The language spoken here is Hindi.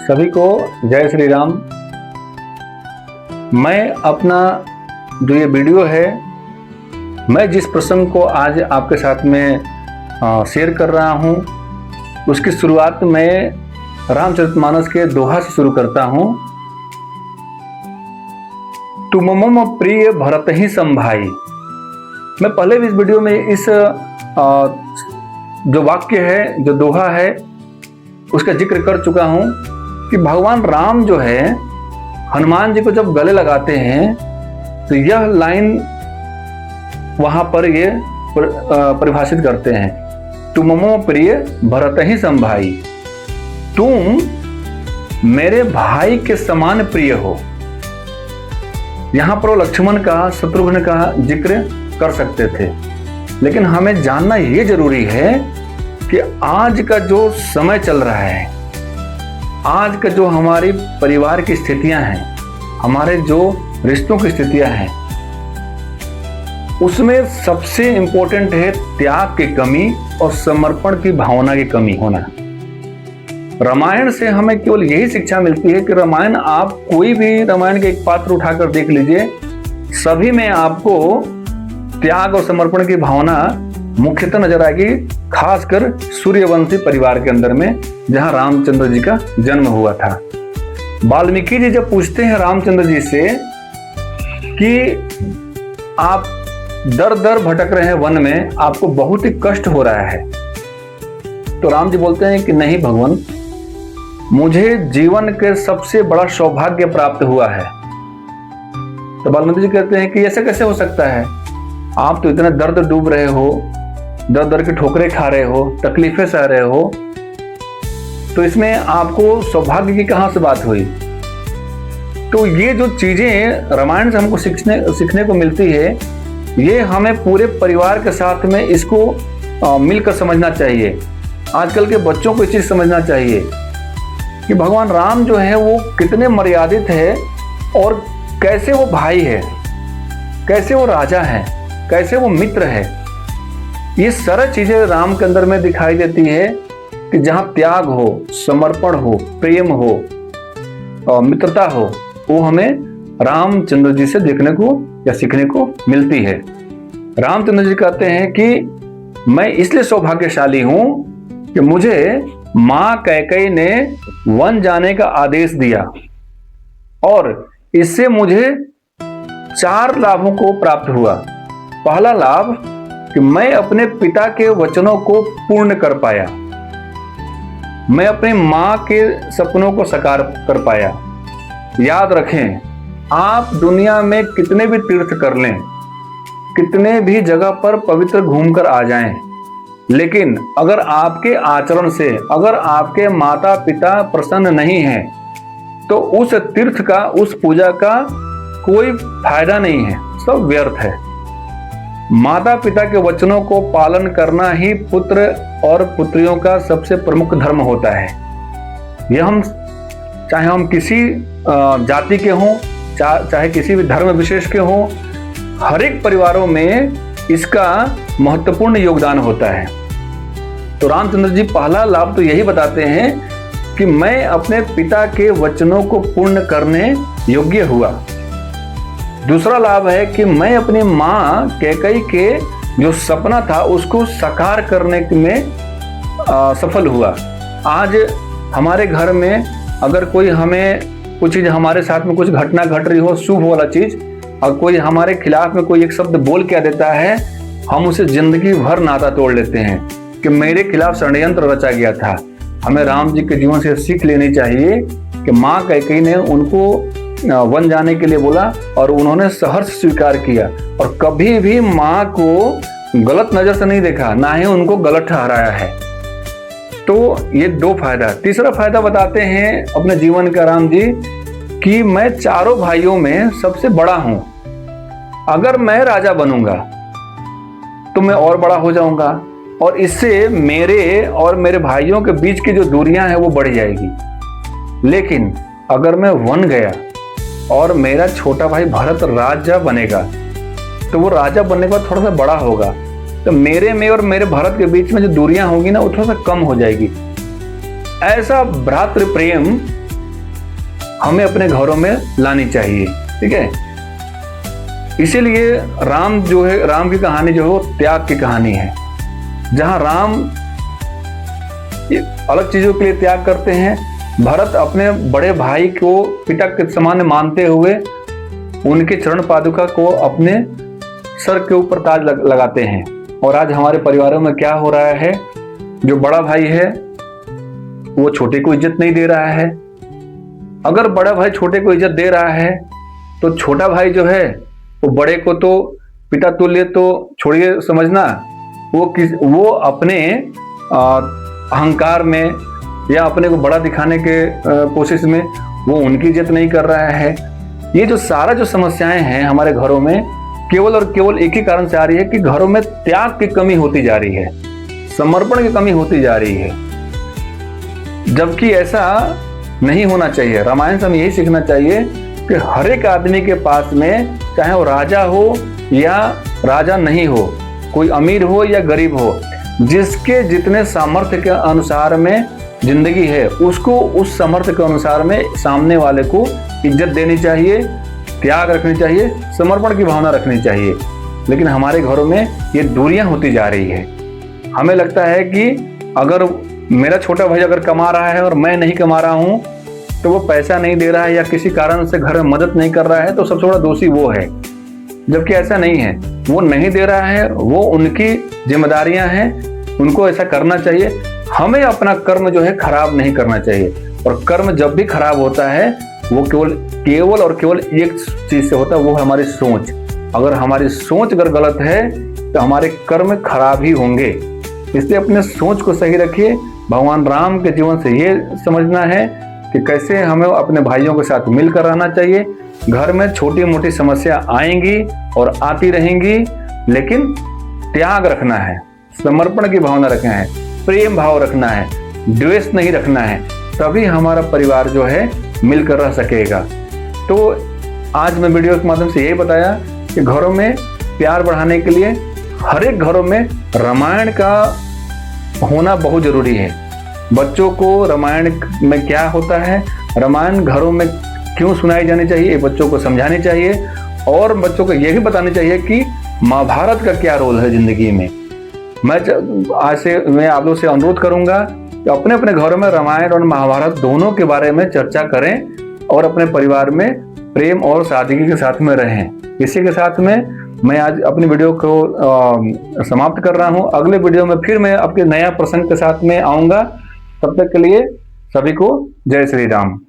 सभी को जय श्री राम। मैं अपना जो ये वीडियो है, मैं जिस प्रसंग को आज आपके साथ में शेयर कर रहा हूँ, उसकी शुरुआत मैं रामचरितमानस के दोहा से शुरू करता हूँ। तुम मम प्रिय भरत ही संभाई। मैं पहले भी इस वीडियो में इस जो वाक्य है, जो दोहा है, उसका जिक्र कर चुका हूँ कि भगवान राम जो है हनुमान जी को जब गले लगाते हैं तो यह लाइन वहां पर ये परिभाषित करते हैं, तुम मम प्रिय भरत ही संभाई। तुम मेरे भाई के समान प्रिय हो। यहां पर वो लक्ष्मण का, शत्रुघ्न का जिक्र कर सकते थे, लेकिन हमें जानना यह जरूरी है कि आज का जो समय चल रहा है, आज का जो हमारी परिवार की स्थितियां हैं, हमारे जो रिश्तों की स्थितियां हैं, उसमें सबसे इंपॉर्टेंट है त्याग की कमी और समर्पण की भावना की कमी होना। रामायण से हमें केवल यही शिक्षा मिलती है कि रामायण, आप कोई भी रामायण के एक पात्र उठाकर देख लीजिए, सभी में आपको त्याग और समर्पण की भावना मुख्यतः नजर आएगी, खासकर सूर्यवंशी परिवार के अंदर में, जहां रामचंद्र जी का जन्म हुआ था। वाल्मीकि जी जब पूछते हैं रामचंद्र जी से कि आप दर दर भटक रहे हैं वन में, आपको बहुत ही कष्ट हो रहा है, तो राम जी बोलते हैं कि नहीं भगवान, मुझे जीवन के सबसे बड़ा सौभाग्य प्राप्त हुआ है। तो वाल्मीकि जी कहते हैं कि ऐसा कैसे हो सकता है, आप तो इतना दर्द डूब रहे हो, दर दर की ठोकरें खा रहे हो, तकलीफें सह रहे हो, तो इसमें आपको सौभाग्य की कहां से बात हुई। तो ये जो चीजें रामायण से हमको सीखने को मिलती है, ये हमें पूरे परिवार के साथ में इसको मिलकर समझना चाहिए। आजकल के बच्चों को ये चीज समझना चाहिए कि भगवान राम जो है वो कितने मर्यादित है और कैसे वो भाई है, कैसे वो राजा है, कैसे वो मित्र है। ये सारी चीजें राम के अंदर में दिखाई देती है कि जहां त्याग हो, समर्पण हो, प्रेम हो और मित्रता हो, वो हमें रामचंद्र जी से देखने को या सीखने को मिलती है। रामचंद्र जी कहते हैं कि मैं इसलिए सौभाग्यशाली हूं कि मुझे मां कैकेयी ने वन जाने का आदेश दिया और इससे मुझे 4 लाभों को प्राप्त हुआ। पहला लाभ कि मैं अपने पिता के वचनों को पूर्ण कर पाया, मैं अपनी मां के सपनों को साकार कर पाया। याद रखें, आप दुनिया में कितने भी तीर्थ कर लें, कितने भी जगह पर पवित्र घूमकर आ जाएं, लेकिन अगर आपके आचरण से, अगर आपके माता पिता प्रसन्न नहीं हैं, तो उस तीर्थ का, उस पूजा का कोई फायदा नहीं है, सब व्यर्थ है। माता पिता के वचनों को पालन करना ही पुत्र और पुत्रियों का सबसे प्रमुख धर्म होता है। यह चाहे हम किसी जाति के हों, चाहे किसी भी धर्म विशेष के हों, हर एक परिवारों में इसका महत्वपूर्ण योगदान होता है। तो रामचंद्र जी पहला लाभ तो यही बताते हैं कि मैं अपने पिता के वचनों को पूर्ण करने योग्य हुआ। दूसरा लाभ है कि मैं अपनी मां कैकेयी के जो सपना था उसको साकार करने में सफल हुआ। आज हमारे घर में अगर कोई हमें कुछ चीज, हमारे साथ में कुछ घटना घट रही हो, शुभ वाला चीज, और कोई हमारे खिलाफ में कोई एक शब्द बोल क्या देता है, हम उसे जिंदगी भर नाता तोड़ लेते हैं कि मेरे खिलाफ षड्यंत्र रचा गया था। हमें राम जी के जीवन से सीख लेनी चाहिए कि मां कैकेयी ने उनको वन जाने के लिए बोला और उन्होंने सहर्ष स्वीकार किया और कभी भी मां को गलत नजर से नहीं देखा, ना ही उनको गलत ठहराया है। तो ये 2 फायदा। तीसरा फायदा बताते हैं अपने जीवन का राम जी कि मैं चारों भाइयों में सबसे बड़ा हूं। अगर मैं राजा बनूंगा तो मैं और बड़ा हो जाऊंगा और इससे मेरे और मेरे भाइयों के बीच की जो दूरियां हैं वो बढ़ जाएगी। लेकिन अगर मैं वन गया और मेरा छोटा भाई भरत राजा बनेगा, तो वो राजा बनने के बाद थोड़ा सा बड़ा होगा, तो मेरे में और मेरे भरत के बीच में जो दूरियां होगी ना, वो थोड़ा सा कम हो जाएगी। ऐसा भ्रातृ प्रेम हमें अपने घरों में लानी चाहिए। ठीक है, इसीलिए राम जो है, राम की कहानी जो है वो त्याग की कहानी है, जहां राम अलग चीजों के लिए त्याग करते हैं, भरत अपने बड़े भाई को पिता के समान मानते हुए उनके चरण पादुका को अपने सर के ऊपर ताज लगाते हैं। और आज हमारे परिवारों में क्या हो रहा है, जो बड़ा भाई है वो छोटे को इज्जत नहीं दे रहा है। अगर बड़ा भाई छोटे को इज्जत दे रहा है तो छोटा भाई जो है वो बड़े को तो पिता तुल्य तो छोड़िए समझना, वो अपने अहंकार में या अपने को बड़ा दिखाने के कोशिश में वो उनकी इज्जत नहीं कर रहा है। ये जो सारा जो समस्याएं हैं हमारे घरों में, केवल और केवल एक ही कारण से आ रही है कि घरों में त्याग की कमी होती जा रही है, समर्पण की कमी होती जा रही है, जबकि ऐसा नहीं होना चाहिए। रामायण से हमें यही सीखना चाहिए कि हर एक आदमी के पास में, चाहे वो राजा हो या राजा नहीं हो, कोई अमीर हो या गरीब हो, जिसके जितने सामर्थ्य के अनुसार में जिंदगी है, उसको उस सामर्थ्य के अनुसार में सामने वाले को इज्जत देनी चाहिए, त्याग रखनी चाहिए, समर्पण की भावना रखनी चाहिए। लेकिन हमारे घरों में ये दूरियां होती जा रही है। हमें लगता है कि अगर मेरा छोटा भाई अगर कमा रहा है और मैं नहीं कमा रहा हूं, तो वो पैसा नहीं दे रहा है या किसी कारण से घर में मदद नहीं कर रहा है, तो सबसे बड़ा दोषी वो है। जबकि ऐसा नहीं है, वो नहीं दे रहा है, वो उनकी जिम्मेदारियां हैं, उनको ऐसा करना चाहिए। हमें अपना कर्म जो है खराब नहीं करना चाहिए, और कर्म जब भी खराब होता है वो केवल और केवल एक चीज से होता है, वो है हमारी सोच। अगर हमारी सोच अगर गलत है तो हमारे कर्म खराब ही होंगे। इसलिए अपने सोच को सही रखिए। भगवान राम के जीवन से ये समझना है कि कैसे हमें अपने भाइयों के साथ मिलकर रहना चाहिए। घर में छोटी मोटी समस्या आएंगी और आती रहेंगी, लेकिन त्याग रखना है, समर्पण की भावना रखना है, प्रेम भाव रखना है, द्वेष नहीं रखना है, तभी हमारा परिवार जो है मिलकर रह सकेगा। तो आज मैं वीडियो के माध्यम से यही बताया कि घरों में प्यार बढ़ाने के लिए हर एक घरों में रामायण का होना बहुत जरूरी है। बच्चों को रामायण में क्या होता है, रामायण घरों में क्यों सुनाई जानी चाहिए, बच्चों को समझानी चाहिए, और बच्चों को यह भी बतानी चाहिए कि महाभारत का क्या रोल है जिंदगी में। मैं आप लोगों से अनुरोध करूंगा कि अपने अपने घरों में रामायण और महाभारत दोनों के बारे में चर्चा करें और अपने परिवार में प्रेम और सादगी के साथ में रहें। इसी के साथ में मैं आज अपनी वीडियो को समाप्त कर रहा हूं। अगले वीडियो में फिर मैं आपके नया प्रसंग के साथ में आऊंगा। तब तक के लिए सभी को जय श्री राम।